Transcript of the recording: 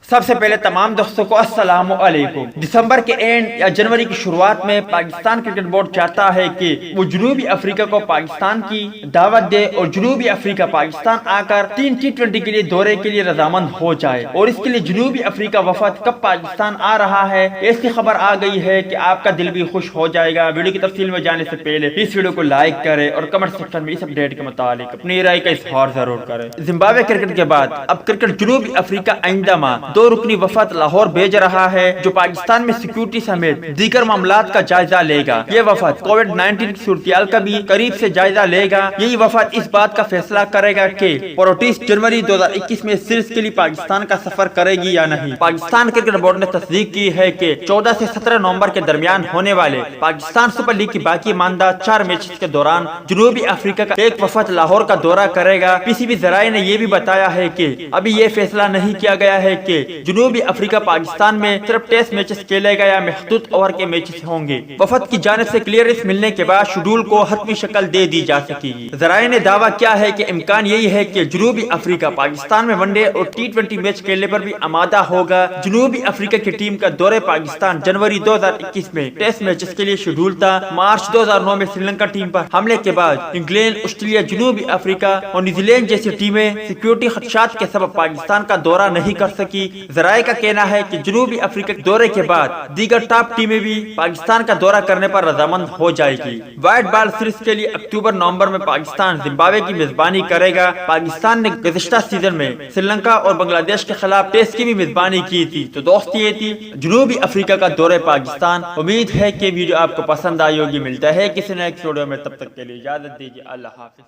سب سے پہلے تمام دوستوں کو السلام علیکم۔ دسمبر کے اینڈ یا جنوری کی شروعات میں پاکستان کرکٹ بورڈ چاہتا ہے کہ وہ جنوبی افریقہ کو پاکستان کی دعوت دے اور جنوبی افریقہ پاکستان آ کر 3 T20 کے لیے دورے کے لیے رضامند ہو جائے، اور اس کے لیے جنوبی افریقہ وفد کب پاکستان آ رہا ہے اس کی خبر آ گئی ہے کہ آپ کا دل بھی خوش ہو جائے گا۔ ویڈیو کی تفصیل میں جانے سے پہلے اس ویڈیو کو لائک کریں اور کمنٹ سیکشن میں اس اپڈیٹ کے متعلق اپنی رائے کا اظہار ضرور کریں۔ زمبابوے کرکٹ کے بعد اب کرکٹ جنوبی افریقہ آئندہ ماہ 2 رکنی وفد لاہور بھیج رہا ہے جو پاکستان میں سیکیورٹی سمیت دیگر معاملات کا جائزہ لے گا۔ یہ وفد کووڈ-19 کی صورتحال کا بھی قریب سے جائزہ لے گا۔ یہی وفد اس بات کا فیصلہ کرے گا کہ پروٹیس جنوری 2021 میں سیریز کے لیے پاکستان کا سفر کرے گی یا نہیں۔ پاکستان کرکٹ بورڈ نے تصدیق کی ہے کہ 14 سے 17 نومبر کے درمیان ہونے والے پاکستان سپر لیگ کی باقی ماندہ 4 میچز کے دوران جنوبی افریقہ کا ایک وفد لاہور کا دورہ کرے گا۔ PCB ذرائع نے یہ بھی بتایا ہے کہ ابھی یہ فیصلہ نہیں کیا گیا ہے کہ جنوبی افریقہ پاکستان میں صرف ٹیسٹ میچز کھیلے گا یا محدود اوور کے میچز ہوں گے۔ وفد کی جانب سے کلیئرنس ملنے کے بعد شیڈول کو حتمی شکل دے دی جا سکے گی۔ ذرائع نے دعویٰ کیا ہے کہ امکان یہی ہے کہ جنوبی افریقہ پاکستان میں ون ڈے اور T20 میچ کھیلنے پر بھی آمادہ ہوگا۔ جنوبی افریقہ کی ٹیم کا دورہ پاکستان جنوری 2021 میں ٹیسٹ میچز کے لیے شیڈول تھا۔ مارچ 2009 میں سری لنکا ٹیم پر حملے کے بعد انگلینڈ، آسٹریلیا، جنوبی افریقہ اور نیوزی لینڈ جیسی ٹیمیں سیکیورٹی خدشات کے سبب پاکستان کا دورہ نہیں کر سکی۔ ذرائع کا کہنا ہے کہ جنوبی افریقہ کے دورے کے بعد دیگر ٹاپ ٹیمیں بھی پاکستان کا دورہ کرنے پر رضامند ہو جائے گی۔ وائٹ بال سیریز کے لیے اکتوبر-نومبر میں پاکستان زمبابوے کی میزبانی کرے گا۔ پاکستان نے گزشتہ سیزن میں سری لنکا اور بنگلہ دیش کے خلاف ٹیسٹ کی بھی میزبانی کی تھی۔ تو دوست یہ تھی جنوبی افریقہ کا دورہ پاکستان۔ امید ہے کہ ویڈیو آپ کو پسند آئی ہوگی۔ ملتا ہے کسی نیکسٹ ویڈیو میں، تب تک کے لیے اجازت دیجیے۔ اللہ حافظ۔